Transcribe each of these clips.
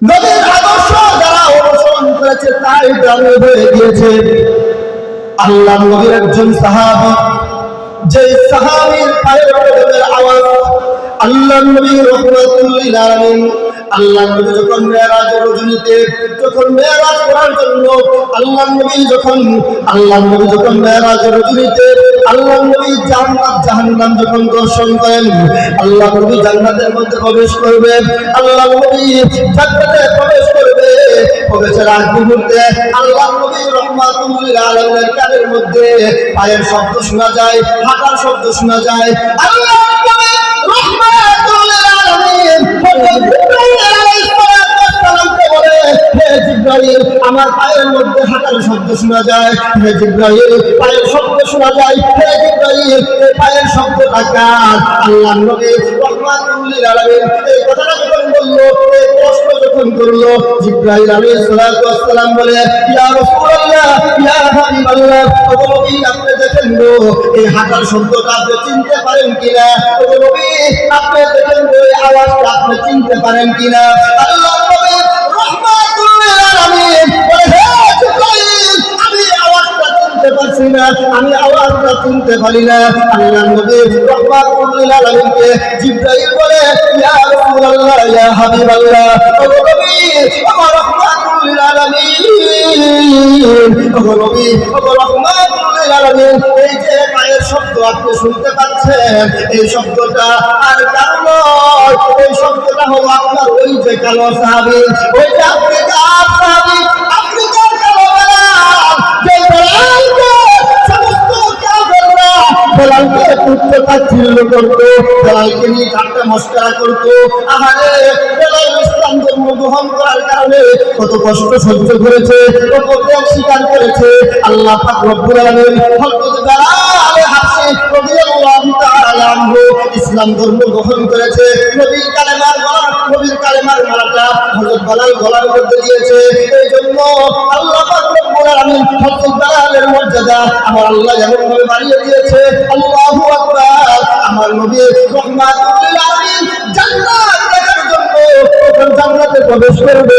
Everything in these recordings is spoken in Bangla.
নবীর আদর্শ যারা অনুসরণ করেছে তাই দামি হয়ে গিয়েছে। আল্লাহ নবীর একজন সাহাবী, যে সাহাবীর পায়ের কদমের আওয়াজ আল্লাহ নবী রাহমাতুল লিল আলামিন, আল্লাহ নবী যখন মেরাজ রজনীতে যখন মেরাজ করার জন্য আল্লাহ নবী যখন মেরাজ রজনীতে আল্লাহ নবী জান্নাত জাহান্নাম যখন দর্শন করেন, আল্লাহ নবী জান্নাতের মধ্যে প্রবেশ করবে, আল্লাহ নবী জান্নাতে প্রবেশ করবে, প্রবেশের আগ মুহূর্তে আল্লাহ নবী রাহমাতুল লিল আলামিনের কানের মধ্যে পায়ের শব্দ শোনা যায়, হাঁটার শব্দ শোনা যায়। আল্লাহ নবী রাহমাতুল লিল আলামিন আমার পায়ের মধ্যে হাঁটার শব্দ শোনা যায়, হে জিবরাইল পায়ের শব্দ শোনা যায়, হে জিবরাইল এই পায়ের শব্দটা কার? আল্লাহ নবী রাহমাতুল লিল আলামিন এই কথাটা যখন বলল, এই প্রশ্ন যখন করলো, জিবরাইল আলাইহিস সালাতু ওয়াস সালাম বলে, ইয়া রাসূলুল্লাহ ইয়া হাবিবাল্লাহ, ওগো নবী আপনি দেখেন গো এই হাঁটার শব্দটা আপনি চিনতে পারেন কিনা? ওগো নবী আপনি দেখেন গো এই আওয়াজটা আপনি চিনতে পারেন কিনা? আল্লাহ নবী রাহমাতুল লিল আলামিন বলে, হে জিবরাইল আমি আওয়াজটা চিনতে পারছি না, আমি আওয়াজটা চিনতে পারি না। আল্লাহ নবী রাহমাতুল লিল আলামিনকে জিবরাইল বলে, ইয়া রাসূলুল্লাহ ইয়া হাবিবাল্লাহ, ওগো নবী আমার রাহমাতুল লিল আলামিন, ওগো নবী ওগো রাহমাতুল লিল আলামিন এই যে পায়ের শব্দ আপনি শুনতে পাচ্ছেন, এই শব্দটা আর কারো নয়, এই শব্দটা হলো আপনার ওই যে কালো সাহাবী, ওই যে আফ্রিকার সাহাবী, আফ্রিকার কালো বেলাল, যে বেলালকে সমস্ত কাফেররা বেলালকে তুচ্ছ-তাচ্ছিল্য করত, বেলালকে নিয়ে ঠাট্টা মশকরা করত। আহারে বেলাল ইসলাম ধর্ম গ্রহণ করার কারণে কত কষ্ট সহ্য করেছে, কত ত্যাগ স্বীকার করেছে। আল্লাহ পাক রব্বুল আলামিন হযরত বেলাল হাবশী রাদিয়াল্লাহু তাআলা আনহু ইসলাম ধর্ম গ্রহণ করেছে। নবীর কালেমার মালাটা হযরত বেলাল গলার মধ্যে দিয়েছে। এই জন্য আল্লাহ পাক রব্বুল আলামিন হযরত বেলালের মর্যাদা আমার আল্লাহ এমন ভাবে বাড়িয়ে দিয়েছে। আল্লাহু আকবার। আমার নবী রাহমাতুল লিল আলামিন জান্নাত দেখার জন্য যখন জান্নাতে প্রবেশ করবে,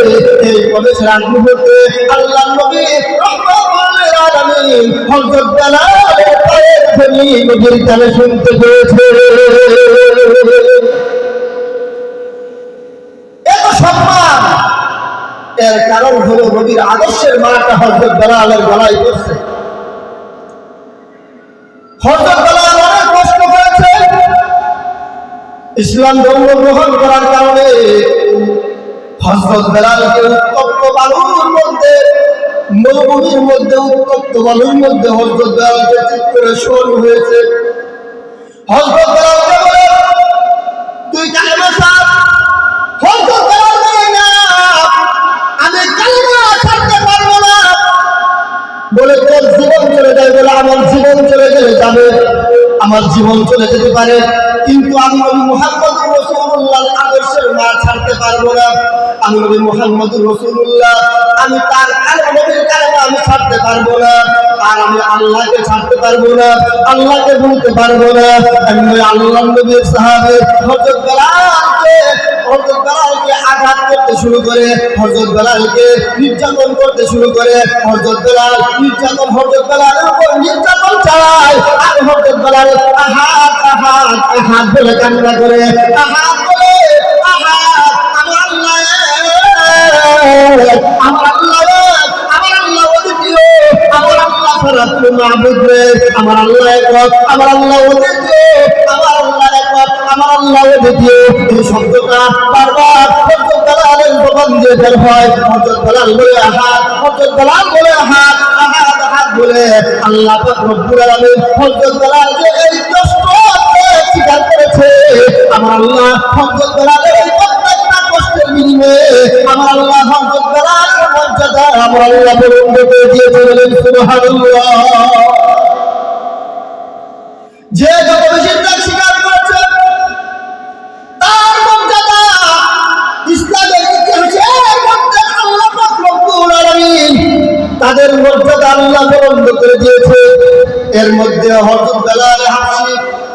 এই প্রবেশের আগ মুহূর্তে আল্লাহ নবী রাহমাতুল লিল আলামিন হযরত বেলালের পায়ের ধ্বনি নবীর কানে শুনতে পেয়েছে। এত সম্মান, এর কারণ হলো নবীর আদর্শের মালাটা হযরত বেলালের গলায় পড়ছে। হযরত বেলাল অনেক কষ্ট করেছে ইসলাম ধর্ম গ্রহণ করার কারণে। হযরত বেলালকে উত্তপ্ত বালুর মধ্যে, মরুভূমির মধ্যে উত্তপ্ত বালুর মধ্যে হযরত বেলালকে ঠিক করে শোয়ানো হয়েছে। হযরত বেলালকে বলে, তুই কালেমা ছাড়। হযরত বেলাল বলে, না আমি কালেমা ছাড়তে পারবো না। বলে, তোর জীবন চলে যায়। বলে, আমার জীবন চলে গেলে যাবে, আমার জীবন চলে যেতে পারে, কিন্তু আমি নবী মুহাম্মদুর রাসূলুল্লাহর আদর্শের মা ছাড়তে পারবো না। আমি নবী মুহাম্মদুর রাসূলুল্লাহ, আমি তার নবীর কালেমা আমি ছাড়তে পারবো না, আর আমি আল্লাহকে ছাড়তে পারবো না, আল্লাহকে ভুলতে পারবো না। আমি আল্লাহ নবীর সাহাবী হযরত বেলালকে আঘাত করতে শুরু করে, হযরত বেলালকে নির্যাতন করতে শুরু করে। হযরত বেলালের উপর নির্যাতন চালায়, আর হযরত বেলাল আহাত আহাত আহাত বলে কান্না করে, আহাত বলে, আহাত আমার আল্লাহ, আমার আল্লাহ, আমার আল্লাহ অদ্বিতীয়, আমার আল্লাহ ছাড়া কোনো মাবুদ নেই, আমার আল্লাহ এক, আমার আল্লাহ অদ্বিতীয়, আমার আল্লাহ এক, আমার আল্লাহ অদ্বিতীয়। এই শব্দটা বারবার হযরত বেলালের জবান দিয়ে বের হয়। হযরত বেলাল বলে আহাত, হযরত বেলাল বলে আহাত, আহাত আহাত বলে আল্লাহ পাক রব্বুল আলামিন হযরত বেলালকে এই কষ্ট স্বীকার করেছে। আমার আল্লাহ হযরত বেলালের এই প্রত্যেকটা কষ্টের বিনিময়ে আমার আল্লাহ হযরত বেলালের মর্যাদা আমার আল্লাহ বুলন্দ করে দিয়েছে। বলেন সুবহানাল্লাহ। যে যত বেশি ত্যাগ স্বীকার করেছে তার মর্যাদা ইসলামের ইতিহাসের মধ্যে আল্লাহ পাক রব্বুল আলামিন তাদের মর্যাদা আল্লাহ বুলন্দ করে দিয়েছে। এর মধ্যে হযরত বেলাল হাবশী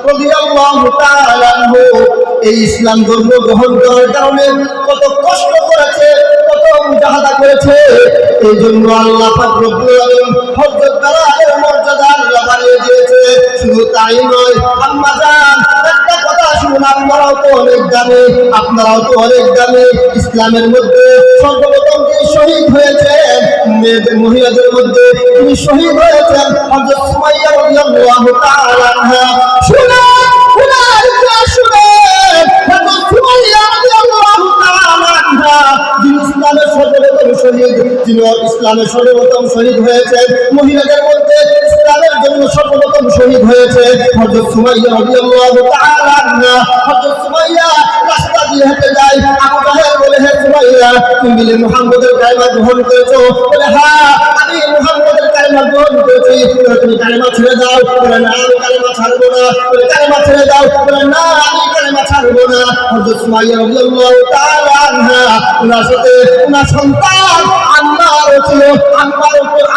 রাদিয়াল্লাহু তাআলা আনহু এই ইসলাম ধর্ম গ্রহণ করার কারণে কত কষ্ট করেছে, মুজাহাদা করেছে। এই জন্য আল্লাহ পাক রব্বুল আলামিন হযরত বেলালের মর্যাদা আল্লাহ বাড়িয়ে দিয়েছে। শুধু তাই নয়, আম্মা জান একটা কথা শুনুন, আপনারাও তো অনেক দামি, আপনারাও তো অনেক দামি। ইসলামের মধ্যে সর্বপ্রথম যিনি শহীদ হয়েছেন মেয়েদের মহিলাদের মধ্যে তিনি শহীদ হয়েছেন হযরত সুমাইয়া রাদিয়াল্লাহু তাআলা আনহা। শুনুন হযরত সুমাইয়া রাদিয়াল্লাহু তাআলা আনহা যিনি ইসলামের সর্বপ্রথম শহীদ, যিনি ইসলামের সর্বপ্রথম শহীদ হয়েছেন মহিলাদের মধ্যে, ইসলামের জন্য সর্বপ্রথম শহীদ হয়েছে হযরত সুমাইয়া রাদিয়াল্লাহু তাআলা আনহা। হযরত সুমাইয়া রাস্তা দিয়ে হেঁটে যায়, আবু জাহেল বলে, হে সুমাইয়া তুমি মুহাম্মদের কালেমা গ্রহণ করেছো? বলে হ্যাঁ, আমি মুহাম্মদের কালেমা গ্রহণ করেছি। তুমি কালেমা ছেড়ে দাও? বলে না, আমি কালেমা ছাড়বো না। বলে কালেমা ছেড়ে দাও? বলে না, আমি কালেমা ছাড়বো না। হযরত সুমাইয়া রাদিয়াল্লাহু তাআলা আনহা ওনার সাথে ওনার সন্তান আম্মার ছিল।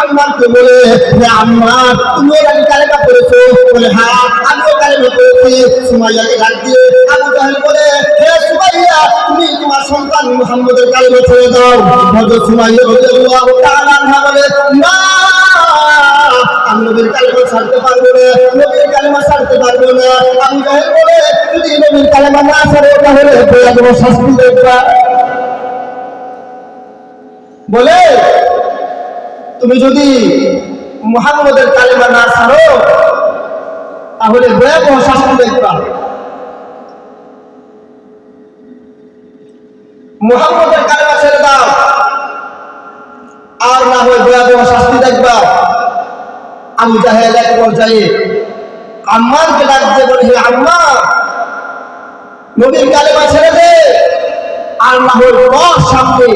আম্মারকে বলে, যে আম্মা তুমি এই কালেমা করেছো? বলে হ্যাঁ, আমিও কালেমা করেছি। সুমাইয়াকে ডাক দিয়ে আবু জাহেল বলে, হে সুমাইয়া তুমি তোমার সন্তান মুহাম্মদের কালেমা ছেড়ে দাও। হযরত সুমাইয়া রাদিয়াল্লাহু তাআলা আনহা বলে, না আমি নবীর কালেমা ছাড়তে পারবো না, নবীর কালেমা ছাড়তে পারবো না। আবু জাহেল বলে, যদি নবীর কালেমা না ছাড়ো তাহলে ভয়াবহ শাস্তি দেখবা। বলে তুমি যদি মুহাম্মদের কালেমা না ছাড়ো তাহলে ভয়াবহ শাস্তি দেখবা। মুহাম্মদের কালেমা ছেড়ে দাও, আর না হয় ভয়াবহ শাস্তি দেখবা। আবু জাহেল এক পর্যায়ে আম্মারকে ডাক দিয়ে বলে, হে আম্মার নবীর কালেমা ছেড়ে দে, আর না হয় তোর সামনে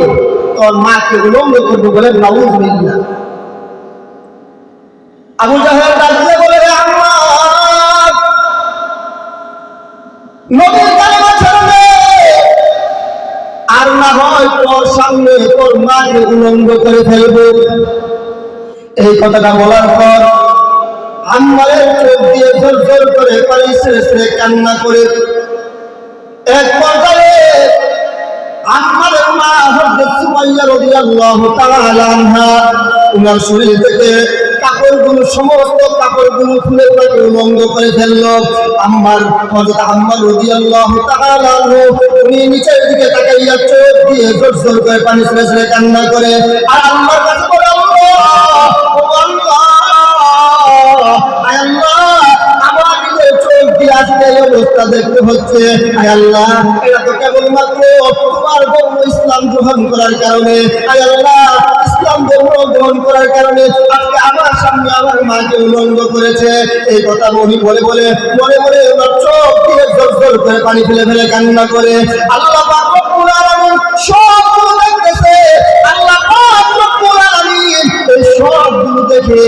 তোর মাকে উলঙ্গ করবো বলে নাউযুবিল্লাহ। আবু জাহেল ডাক দিয়ে বলে, হে আম্মার নবীর কালেমা ছেড়ে দে, আর না হয় তোর সামনে তোর মাকে উলঙ্গ করে ফেলবো। এই কথাটা বলার পর আম্মারের চোখ দিয়ে ঝরঝর করে পানি ছেড়ে ছেড়ে কান্না করে এক পর্যায়ে আম্মারের মা হযরত সুমাইয়া রাদিয়াল্লাহু তাআলা আনহা ওনার শরীর থেকে কাপড়গুলো, সমস্ত কাপড়গুলো খুলে তাকে উলঙ্গ করে ফেলল। হযরত আম্মার রাদিয়াল্লাহু তাআলা আনহু উনি নিচের দিকে তাকাইয়া চোখ দিয়ে ঝরঝর করে পানি ছেড়ে ছেড়ে কান্না করে আর আল্লাহর কাছে বলে, আমার নিজের চোখ দিয়ে আজকে এই অবস্থা দেখতে হচ্ছে। আয় আল্লাহ, এটা তো কেবলমাত্র তোমার ধর্ম ইসলাম গ্রহণ করার কারণে, আয় আল্লাহ ইসলাম ধর্ম গ্রহণ করার কারণে আজকে আমার সামনে আমার মাকে উলঙ্গ করেছে। এই কথা বলে বলে বলে মনে মনে ওনার চোখ দিয়ে ঝরঝর করে পানি ফেলে ফেলে কান্না করে। আল্লাহ পাক রব্বুল আলামিন সবগুলো দেখতেছে। আল্লাহ পাক রব্বুল আলামিন এই সবগুলো দেখে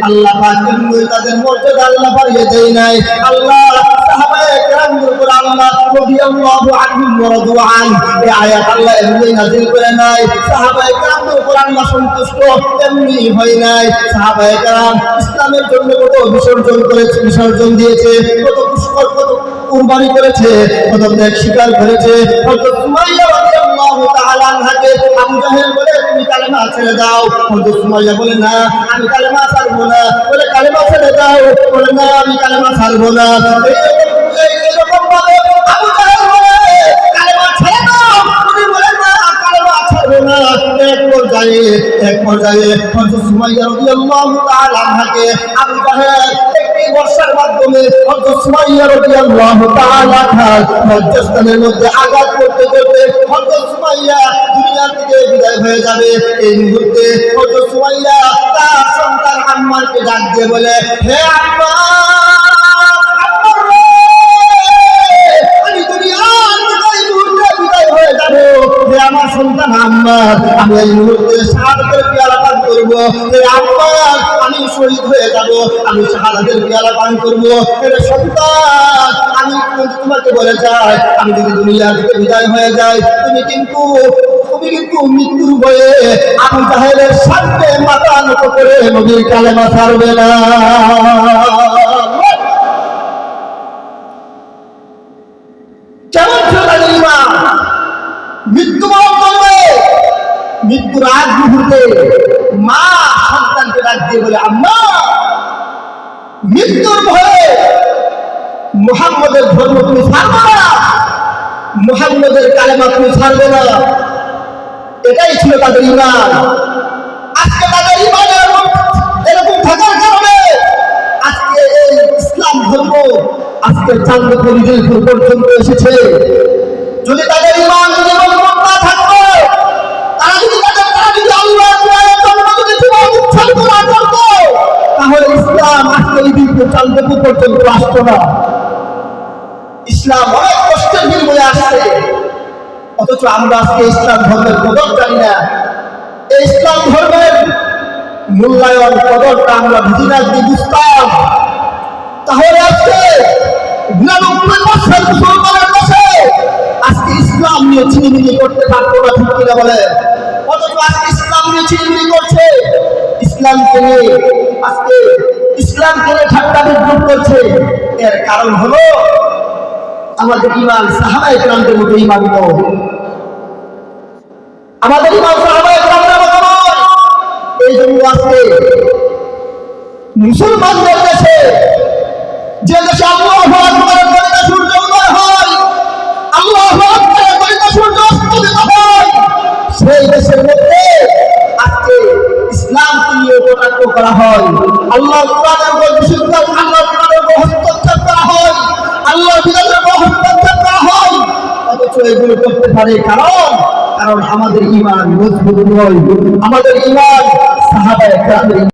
আল্লাহ পাক তাদের মর্যাদা আল্লাহ বাড়িয়ে দেয় নাই। আল্লাহ সাহাবায়ে কেরামদের উপর আল্লাহ রাদিয়াল্লাহু আনহুম ওয়া রাদু আন এই আয়াত আল্লাহ এমনি নাযিল করে নাই। সাহাবায়ে কেরামদের উপর আল্লাহ সন্তুষ্ট এমনি হয় নাই। সাহাবায়ে কেরাম ইসলামের জন্য কত বিসর্জন করেছে, বিসর্জন দিয়েছে, কত পুষ্কর, কত কুরবানি করেছে, কত ত্যাগ স্বীকার করেছে। হযরত সুমাইয়া রাদিয়াল্লাহু তাআলা আনহাকে আবু জাহেল বলে, তুমি কালেমা ছেড়ে দাও। হযরত সুমাইয়া বলে, না আমি কালেমা ছাড়বো না। বলে কালেমা ছেড়ে দাও? বলে না আমি কালেমা ছাড়বো না। এরকম ভাবে আবু জাহেল বলে, কালেমা ছেড়ে দাও। তুমি বলে না কালেমা ছাড়বো না। এক পর্যায়ে হযরত সুমাইয়া রাদিয়াল্লাহু তাআলা আনহাকে আবু জাহেল একটি বর্ষার মাধ্যমে হযরত সুমাইয়া রাদিয়াল্লাহু তাআলা আনহার মধ্যস্থানের মধ্যে আঘাত করতে করতে হযরত সুমাইয়া দুনিয়া থেকে বিদায় হয়ে যাবে। এই মুহূর্তে হযরত সুমাইয়া তার সন্তান আম্মারকে ডাক দিয়ে বলে, হে আম্মার, আমার সন্তান আম্মার, আমি এই মুহূর্তে শাহাদাতের পেয়ালা পান করবো। আম্মার, আমি শহীদ হয়ে যাব, আমি শাহাদাতের পেয়ালা পান করবো। সন্তান, আমি তোমাকে বলে যাই, আমি যদি দুনিয়া থেকে বিদায় হয়ে যাই, তুমি কিন্তু মৃত্যুর ভয়ে আবু জাহেলের সামনে মাথা নত করে নবীর কালেমা ছাড়বে না। কেমন ছিল তাদের ঈমান? মৃত্যুবরণ করবে, হাসিতে মা সন্তানকে ডাক দিয়ে বলে, আম্মা, মৃত্যুর ভয়ে মুহাম্মদের ধর্ম তুমি ছাড়বে না, মুহাম্মদের কালেমা তুমি ছাড়বে না। এটাই ছিল তাদের ঈমান। আজকে তাদের ঈমানের এরকম থাকার কারণে আজকে এই ইসলাম ধর্ম আজকে চাঁদ পরিধির পর্যন্ত এসেছে। যদি তাদের ঈমান যদি মজবুত না থাকতো, তারা যদি আল্লাহর জন্য যদি জীবন উৎসর্গ না করতো, তাহলে ইসলাম আজকে এই দিন চাঁদ পর্যন্ত আসতো না। ইসলাম অনেক কষ্টের বিনিময়ে আসছে, অথচ আমরা আজকে ইসলাম ধর্মের কদর জানি না। এই ইসলাম ধর্মের মূল্যায়ন কদরটা আমরা বুঝি না। যদি বুঝতাম তাহলে আজকে ৯৯ বছর মুসলমানের দেশে আজকে ইসলাম নিয়ে ছিনিমিনি করতে পারতো না, ঠিক কিনা বলে? অথচ আজকে ইসলাম নিয়ে ছিনিমিনি করছে, ইসলামকে নিয়ে আজকে ইসলামকে নিয়ে ঠাট্টা বিদ্রুপ করছে। এর কারণ হলো আমাদের ঈমান সাহাবায়ে কেরামদের মতো ঈমান নয়। আমাদের ঈমান সাহাবায়ে কেরামদের মতো নয়। এই জন্য আজকে মুসলমানদের দেশে, যে দেশে আল্লাহু আকবারের গরিতে সূর্য উদয় হয়, আল্লাহু আকবারের গরিতে সূর্য অস্তমিত হয়, সেই দেশের মধ্যে আজকে ইসলামকে নিয়ে কটাক্ষ করা হয়, আল্লাহর কোরআনের উপর বিশুদ্ধ, আল্লাহর কোরআনের উপর হস্তক্ষেপ করা হয়, আল্লাহর বিধানের উপর হস্তক্ষেপ করা হয়। অথচ এগুলো করতে পারে কারণ আমাদের ঈমান মজবুত নয়, আমাদের ঈমান সাহাবায়ে কেরামের